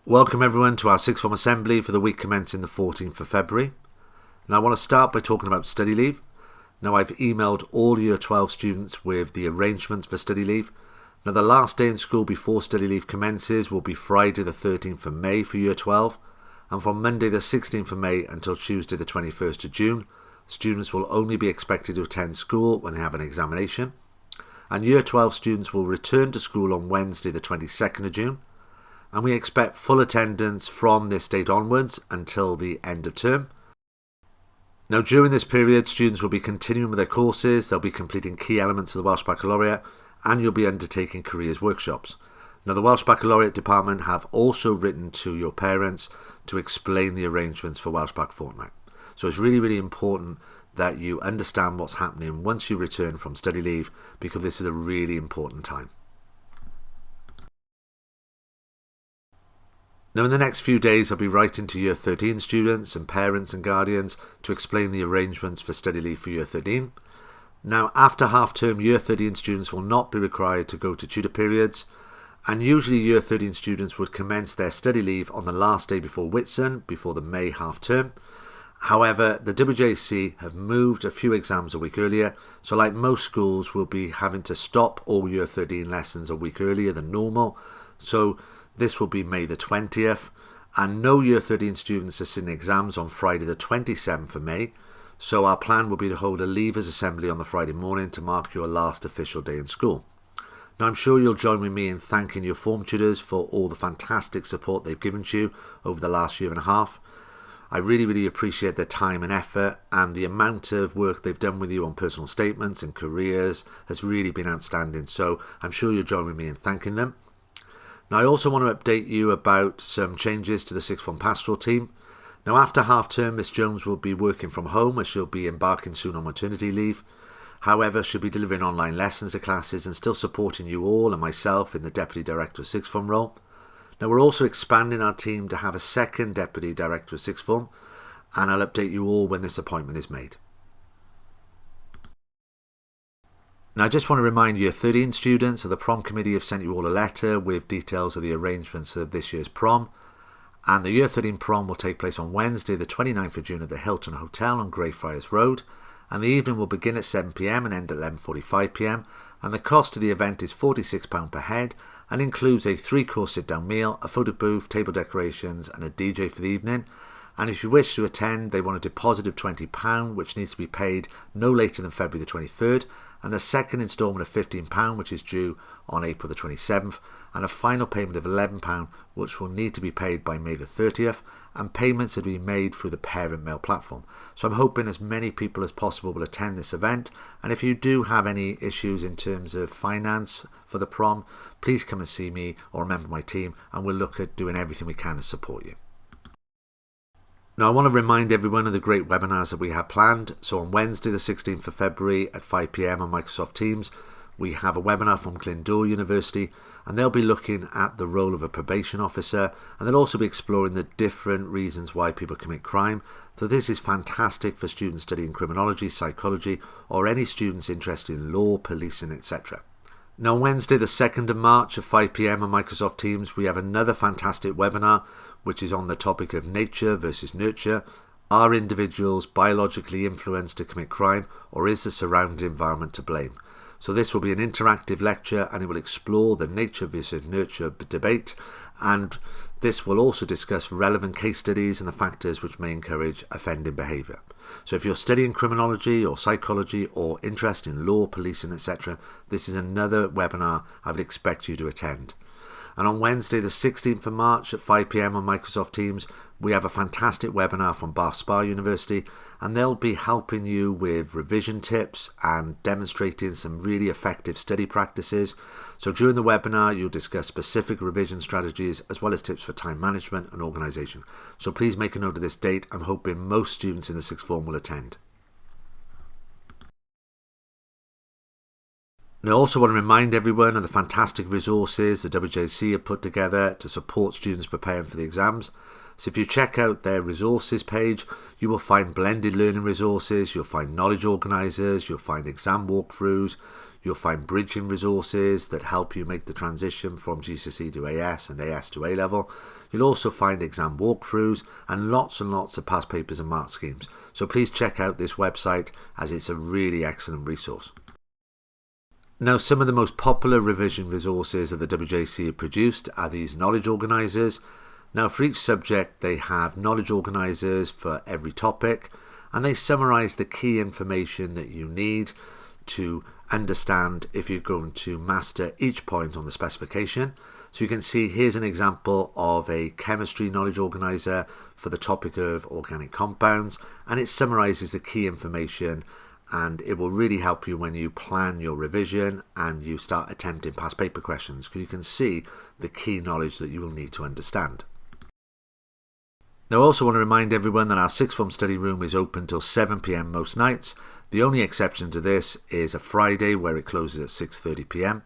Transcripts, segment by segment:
Welcome everyone to our Sixth Form Assembly for the week commencing the 14th of February. Now I want to start by talking about study leave. Now I've emailed all Year 12 students with the arrangements for study leave. Now the last day in school before study leave commences will be Friday the 13th of May for Year 12, and from Monday the 16th of May until Tuesday the 21st of June, students will only be expected to attend school when they have an examination. And Year 12 students will return to school on Wednesday the 22nd of June. And we expect full attendance from this date onwards until the end of term. Now during this period, students will be continuing with their courses, they'll be completing key elements of the Welsh Baccalaureate, and you'll be undertaking careers workshops. Now the Welsh Baccalaureate department have also written to your parents to explain the arrangements for Welsh Bac Fortnight. So it's really important that you understand what's happening once you return from study leave, because this is a really important time. Now in the next few days I'll be writing to Year 13 students and parents and guardians to explain the arrangements for study leave for Year 13. Now after half term, Year 13 students will not be required to go to tutor periods, and usually Year 13 students would commence their study leave on the last day before Whitsun, before the May half term. However, the WJC have moved a few exams a week earlier, so like most schools we'll be having to stop all Year 13 lessons a week earlier than normal. So this will be May the 20th, and no Year 13 students are sitting exams on Friday the 27th of May, so our plan will be to hold a Leavers Assembly on the Friday morning to mark your last official day in school. Now I'm sure you'll join with me in thanking your form tutors for all the fantastic support they've given to you over the last year and a half. I really appreciate their time and effort, and the amount of work they've done with you on personal statements and careers has really been outstanding, so I'm sure you'll join with me in thanking them. Now I also want to update you about some changes to the Sixth Form Pastoral team. Now after half term, Miss Jones will be working from home as she'll be embarking soon on maternity leave. However, she'll be delivering online lessons to classes and still supporting you all and myself in the Deputy Director of Sixth Form role. Now we're also expanding our team to have a second Deputy Director of Sixth Form, and I'll update you all when this appointment is made. Now I just want to remind Year 13 students that the prom committee have sent you all a letter with details of the arrangements of this year's prom, and the Year 13 prom will take place on Wednesday the 29th of June at the Hilton Hotel on Greyfriars Road, and the evening will begin at 7 p.m. and end at 11:45 p.m, and the cost of the event is £46 per head and includes a 3-course sit-down meal, a photo booth, table decorations and a DJ for the evening. And if you wish to attend, they want a deposit of £20 which needs to be paid no later than February the 23rd, and the second instalment of £15 which is due on April the 27th, and a final payment of £11 which will need to be paid by May the 30th, and payments are to be made through the parent mail platform. So I'm hoping as many people as possible will attend this event, and if you do have any issues in terms of finance for the prom, please come and see me or a member of my team, and we'll look at doing everything we can to support you. Now I want to remind everyone of the great webinars that we have planned. So on Wednesday the 16th of February at 5 p.m. on Microsoft Teams, we have a webinar from Glyndŵr University, and they'll be looking at the role of a probation officer, and they'll also be exploring the different reasons why people commit crime. So this is fantastic for students studying criminology, psychology, or any students interested in law, policing, etc. Now on Wednesday the 2nd of March at 5 p.m. on Microsoft Teams, we have another fantastic webinar which is on the topic of nature versus nurture. Are individuals biologically influenced to commit crime, or is the surrounding environment to blame? So this will be an interactive lecture, and it will explore the nature versus nurture debate, and this will also discuss relevant case studies and the factors which may encourage offending behaviour. So if you're studying criminology or psychology or interest in law, policing, etc., this is another webinar I would expect you to attend. And on Wednesday the 16th of March at 5 p.m. on Microsoft Teams, we have a fantastic webinar from Bath Spa University, and they'll be helping you with revision tips and demonstrating some really effective study practices. So during the webinar you'll discuss specific revision strategies as well as tips for time management and organisation. So please make a note of this date. I'm hoping most students in the Sixth Form will attend. And I also want to remind everyone of the fantastic resources the WJC have put together to support students preparing for the exams. So if you check out their resources page, you will find blended learning resources, you'll find knowledge organisers, you'll find exam walkthroughs, You'll find bridging resources that help you make the transition from GCSE to AS and AS to A-level. You'll also find exam walkthroughs and lots of past papers and mark schemes. So please check out this website as it's a really excellent resource. Now, some of the most popular revision resources that the WJC have produced are these knowledge organisers. Now, for each subject, they have knowledge organisers for every topic, and they summarise the key information that you need to understand if you're going to master each point on the specification. So you can see here's an example of a chemistry knowledge organiser for the topic of organic compounds, and it summarises the key information, and it will really help you when you plan your revision and you start attempting past paper questions, because you can see the key knowledge that you will need to understand. Now, I also want to remind everyone that our sixth form study room is open till 7 p.m. most nights. The only exception to this is a Friday where it closes at 6:30 p.m.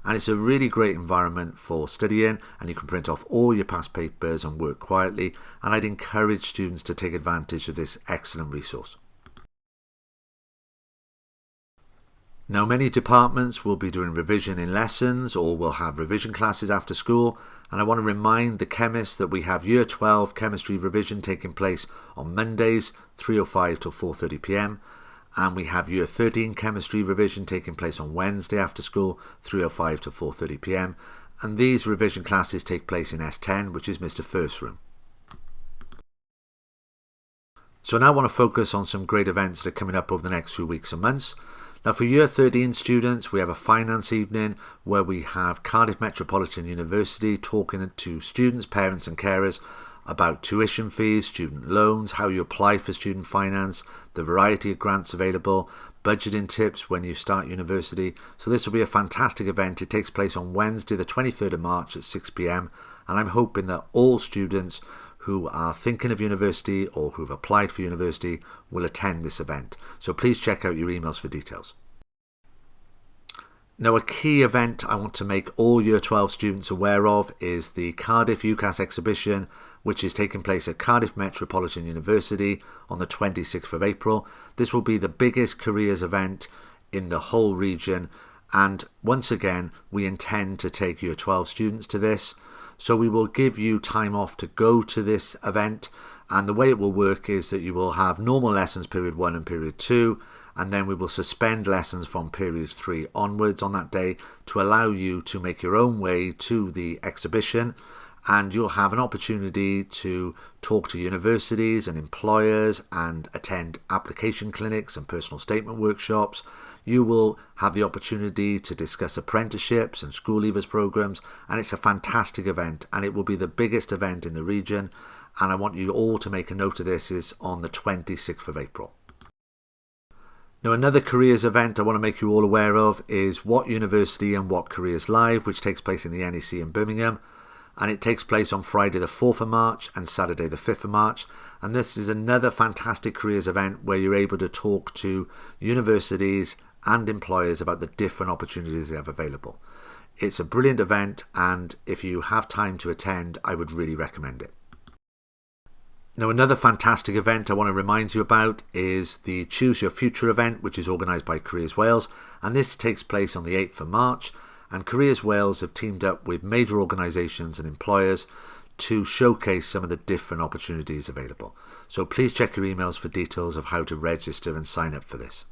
And it's a really great environment for studying, and you can print off all your past papers and work quietly, and I'd encourage students to take advantage of this excellent resource. Now, many departments will be doing revision in lessons or will have revision classes after school, and I want to remind the chemists that we have Year 12 chemistry revision taking place on Mondays 3:05 till 4:30 p.m. and we have Year 13 chemistry revision taking place on Wednesday after school 3:05 till 4:30 p.m. and these revision classes take place in S10, which is Mr. First's room. So now I want to focus on some great events that are coming up over the next few weeks and months. Now, for Year 13 students, we have a finance evening where we have Cardiff Metropolitan University talking to students, parents and carers about tuition fees, student loans, how you apply for student finance, the variety of grants available, budgeting tips when you start university. So this will be a fantastic event. It takes place on Wednesday the 23rd of March at 6 p.m. and I'm hoping that all students who are thinking of university or who've applied for university will attend this event. So please check out your emails for details. Now, a key event I want to make all Year 12 students aware of is the Cardiff Ucas exhibition, which is taking place at Cardiff Metropolitan University on the 26th of April. This will be the biggest careers event in the whole region, and once again we intend to take Year 12 students to this. So we will give you time off to go to this event, and the way it will work is that you will have normal lessons period 1 and period 2, and then we will suspend lessons from period 3 onwards on that day to allow you to make your own way to the exhibition, and you'll have an opportunity to talk to universities and employers and attend application clinics and personal statement workshops. You will have the opportunity to discuss apprenticeships and school leavers programs, and it's a fantastic event, and it will be the biggest event in the region, and I want you all to make a note of this. Is on the 26th of April. Now, another careers event I want to make you all aware of is What University and What Careers Live, which takes place in the NEC in Birmingham, and it takes place on Friday the 4th of March and Saturday the 5th of March. And this is another fantastic careers event where you're able to talk to universities and employers about the different opportunities they have available. It's a brilliant event, and if you have time to attend, I would really recommend it. Now, another fantastic event I want to remind you about is the Choose Your Future event, which is organised by Careers Wales, and this takes place on the 8th of March, and Careers Wales have teamed up with major organisations and employers to showcase some of the different opportunities available. So please check your emails for details of how to register and sign up for this.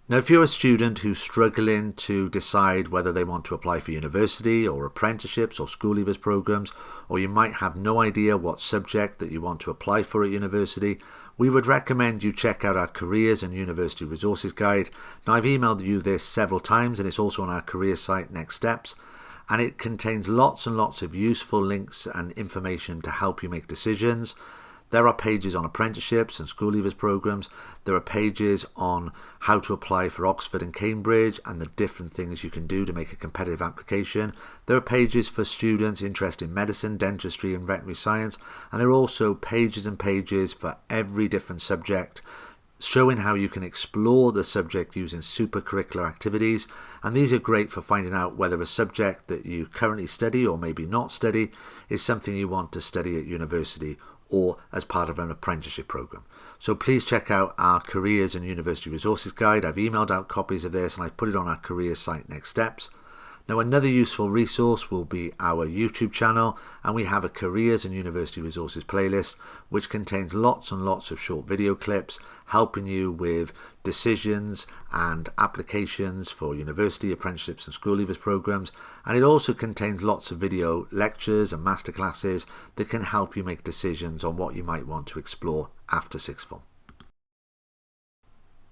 Now, if you're a student who's struggling to decide whether they want to apply for university or apprenticeships or school leavers programs, or you might have no idea what subject that you want to apply for at university, we would recommend you check out our Careers and University Resources Guide. Now, I've emailed you this several times, and it's also on our careers site, Next Steps, and it contains lots and lots of useful links and information to help you make decisions. There are pages on apprenticeships and school leavers programs. There are pages on how to apply for Oxford and Cambridge and the different things you can do to make a competitive application. There are pages for students interested in medicine, dentistry and veterinary science. And there are also pages and pages for every different subject, showing how you can explore the subject using supercurricular activities. And these are great for finding out whether a subject that you currently study or maybe not study is something you want to study at university, or as part of an apprenticeship program. So please check out our Careers and University Resources Guide. I've emailed out copies of this and I've put it on our careers site, Next Steps. Now, another useful resource will be our YouTube channel, and we have a Careers and University Resources playlist which contains lots and lots of short video clips helping you with decisions and applications for university, apprenticeships and school leavers programs, and it also contains lots of video lectures and masterclasses that can help you make decisions on what you might want to explore after sixth form.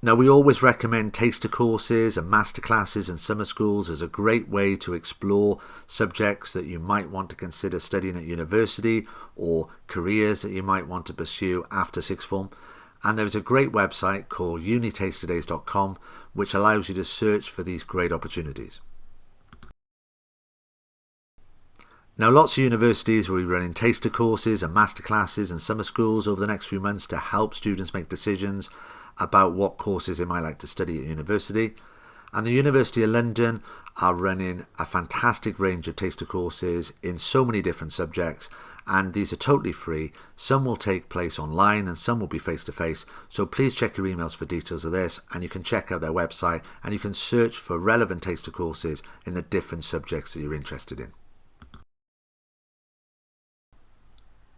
Now, we always recommend taster courses and masterclasses and summer schools as a great way to explore subjects that you might want to consider studying at university or careers that you might want to pursue after sixth form. And there's a great website called unitasterdays.com which allows you to search for these great opportunities. Now, lots of universities will be running taster courses and masterclasses and summer schools over the next few months to help students make decisions about what courses they might like to study at university. And the University of London are running a fantastic range of taster courses in so many different subjects, and these are totally free. Some will take place online and some will be face-to-face, so please check your emails for details of this, and you can check out their website and you can search for relevant taster courses in the different subjects that you're interested in.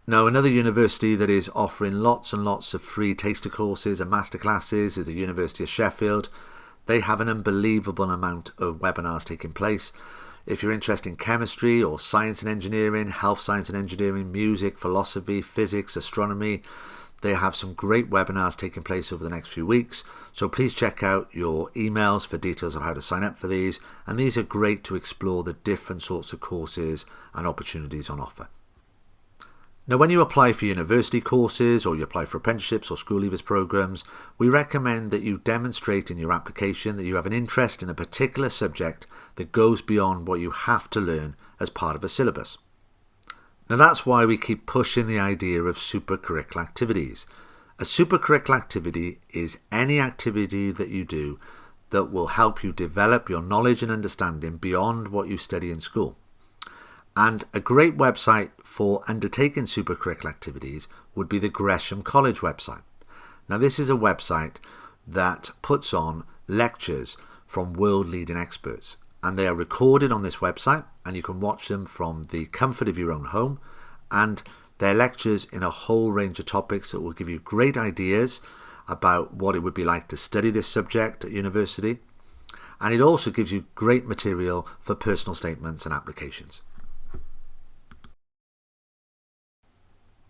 Now, another university that is offering lots and lots of free taster courses and masterclasses is the University of Sheffield. They have an unbelievable amount of webinars taking place. If you're interested in chemistry or science and engineering, health science and engineering, music, philosophy, physics, astronomy, they have some great webinars taking place over the next few weeks. So please check out your emails for details of how to sign up for these. And these are great to explore the different sorts of courses and opportunities on offer. Now, when you apply for university courses or you apply for apprenticeships or school leavers programs, we recommend that you demonstrate in your application that you have an interest in a particular subject that goes beyond what you have to learn as part of a syllabus. Now, that's why we keep pushing the idea of supercurricular activities. A supercurricular activity is any activity that you do that will help you develop your knowledge and understanding beyond what you study in school. And a great website for undertaking supercurricular activities would be the Gresham College website. Now, this is a website that puts on lectures from world-leading experts, and they are recorded on this website, and you can watch them from the comfort of your own home, and they're lectures in a whole range of topics that will give you great ideas about what it would be like to study this subject at university, and it also gives you great material for personal statements and applications.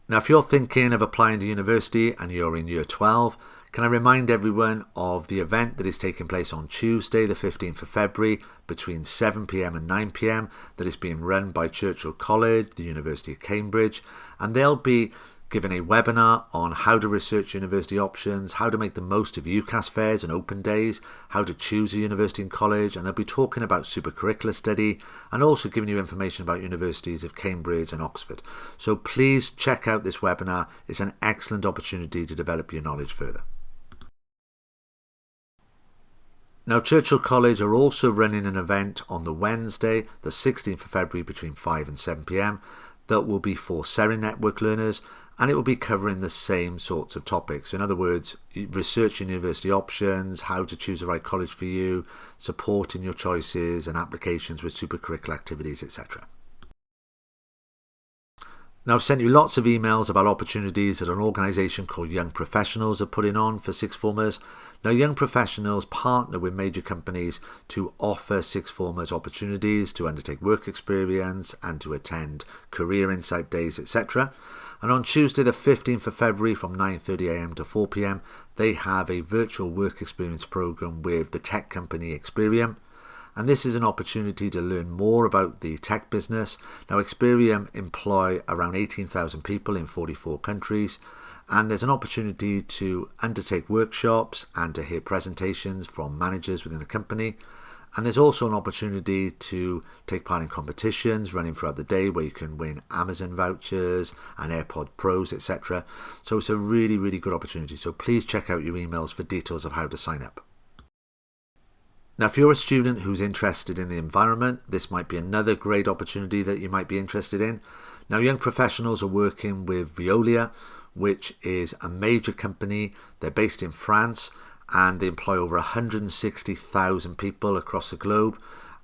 Now, if you're thinking of applying to university and you're in year 12, can I remind everyone of the event that is taking place on Tuesday, the 15th of February, between 7 p.m. and 9 p.m. that is being run by Churchill College, the University of Cambridge, and they'll be giving a webinar on how to research university options, how to make the most of Ucas fairs and open days, how to choose a university and college, and they'll be talking about supercurricular study and also giving you information about universities of Cambridge and Oxford. So please check out this webinar. It's an excellent opportunity to develop your knowledge further. Now, Churchill College are also running an event on the Wednesday, the 16th of February, between 5 and 7 p.m. that will be for SERI Network learners, and it will be covering the same sorts of topics. In other words, researching university options, how to choose the right college for you, supporting your choices and applications with supercurricular activities, etc. Now, I've sent you lots of emails about opportunities that an organisation called Young Professionals are putting on for sixth formers. Now, Young Professionals partner with major companies to offer sixth formers opportunities to undertake work experience and to attend career insight days, etc. And on Tuesday, the 15th of February, from 9:30 a.m. to 4 p.m, they have a virtual work experience program with the tech company Kpmg. And this is an opportunity to learn more about the tech business. Now, Kpmg employ around 18,000 people in 44 countries. And there's an opportunity to undertake workshops and to hear presentations from managers within the company. And there's also an opportunity to take part in competitions running throughout the day where you can win Amazon vouchers and AirPod Pros, etc. So it's a really, really good opportunity. So please check out your emails for details of how to sign up. Now, if you're a student who's interested in the environment, this might be another great opportunity that you might be interested in. Now, young professionals are working with Veolia, which is a major company. They're based in France and they employ over 160,000 people across the globe,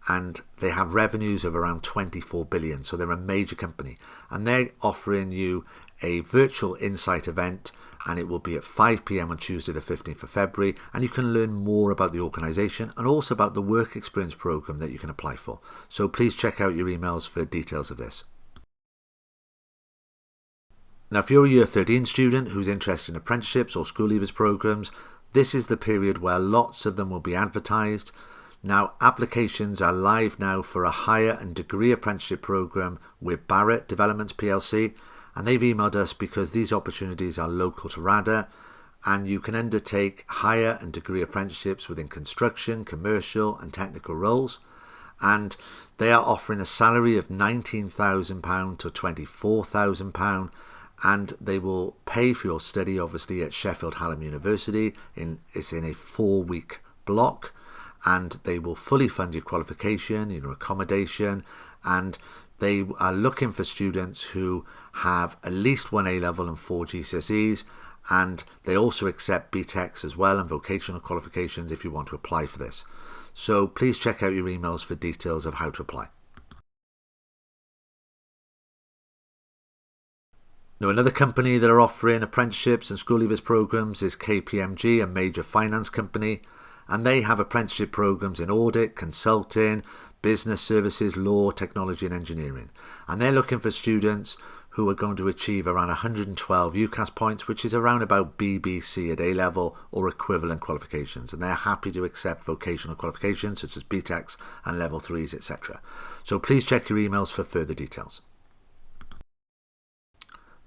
and they have revenues of around 24 billion. So they're a major company, and they're offering you a virtual insight event, and it will be at 5 p.m. on Tuesday the 15th of February, and you can learn more about the organisation and also about the work experience programme that you can apply for. So please check out your emails for details of this. Now, if you're a Year 13 student who's interested in apprenticeships or school leavers programmes, this is the period where lots of them will be advertised. Now, applications are live now for a higher and degree apprenticeship programme with Barrett Developments PLC, and they've emailed us because these opportunities are local to Radyr, and you can undertake higher and degree apprenticeships within construction, commercial and technical roles, and they are offering a salary of £19,000 to £24,000, and they will pay for your study obviously at Sheffield Hallam University. It's in a 4-week block, and they will fully fund your qualification, your accommodation, and they are looking for students who have at least 1 A-level and 4 GCSEs, and they also accept BTECs as well and vocational qualifications if you want to apply for this. So please check out your emails for details of how to apply. Now, another company that are offering apprenticeships and school leavers programs is Kpmg, a major finance company, and they have apprenticeship programs in audit, consulting, business services, law, technology and engineering. And they're looking for students who are going to achieve around 112 Ucas points, which is around about BBC at A-level or equivalent qualifications. And they're happy to accept vocational qualifications such as BTECs and level 3s, etc. So please check your emails for further details.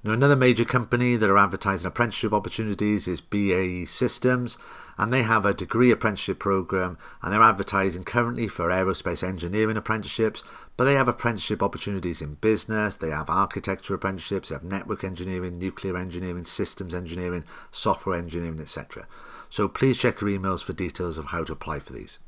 Now, another major company that are advertising apprenticeship opportunities is BAE Systems, and they have a degree apprenticeship program, and they're advertising currently for aerospace engineering apprenticeships, but they have apprenticeship opportunities in business, they have architecture apprenticeships, they have network engineering, nuclear engineering, systems engineering, software engineering, etc. So please check your emails for details of how to apply for these.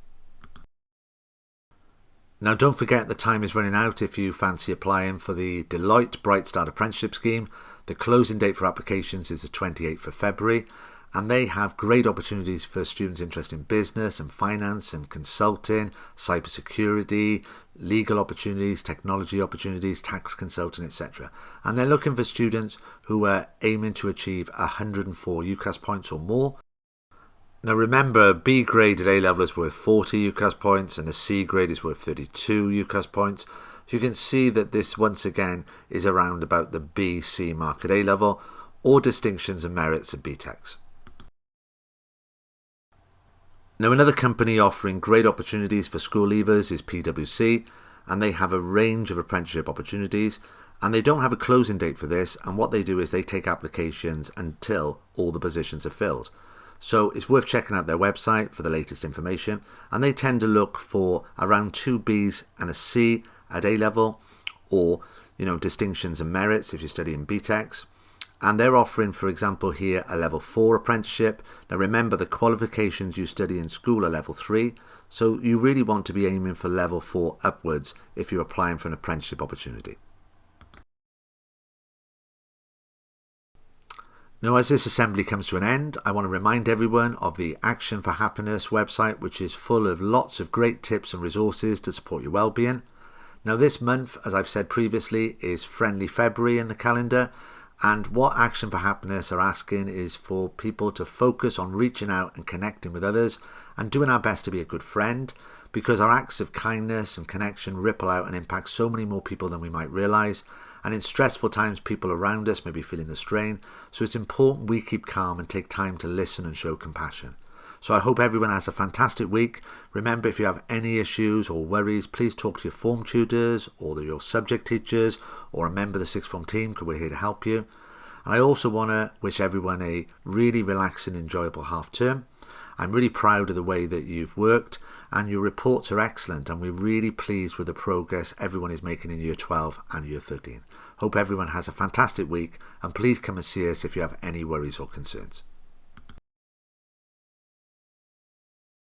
Now, don't forget the time is running out if you fancy applying for the Deloitte Bright Start Apprenticeship Scheme. The closing date for applications is the 28th of February, and they have great opportunities for students interested in business and finance and consulting, cybersecurity, legal opportunities, technology opportunities, tax consulting, etc. And they're looking for students who are aiming to achieve 104 Ucas points or more. Now remember, a B grade at A-level is worth 40 Ucas points and a C grade is worth 32 Ucas points. So you can see that this once again is around about the B-C mark at A-level, or distinctions and merits at BTECs. Now, another company offering great opportunities for school leavers is PwC, and they have a range of apprenticeship opportunities, and they don't have a closing date for this, and what they do is they take applications until all the positions are filled. So it's worth checking out their website for the latest information, and they tend to look for around 2 Bs and a C at A-level, or distinctions and merits if you're studying BTECs. And they're offering, for example, here a level 4 apprenticeship. Now remember, the qualifications you study in school are level 3, so you really want to be aiming for level 4 upwards if you're applying for an apprenticeship opportunity. Now, as this assembly comes to an end, I want to remind everyone of the Action for Happiness website, which is full of lots of great tips and resources to support your well-being. Now, this month, as I've said previously, is Friendly February in the calendar, and what Action for Happiness are asking is for people to focus on reaching out and connecting with others and doing our best to be a good friend, because our acts of kindness and connection ripple out and impact so many more people than we might realise. And in stressful times, people around us may be feeling the strain, so it's important we keep calm and take time to listen and show compassion. So I hope everyone has a fantastic week. Remember, if you have any issues or worries, please talk to your form tutors or your subject teachers or a member of the sixth form team, because we're here to help you. And I also want to wish everyone a really relaxing, enjoyable half term. I'm really proud of the way that you've worked, and your reports are excellent, and we're really pleased with the progress everyone is making in Year 12 and Year 13. Hope everyone has a fantastic week, and please come and see us if you have any worries or concerns.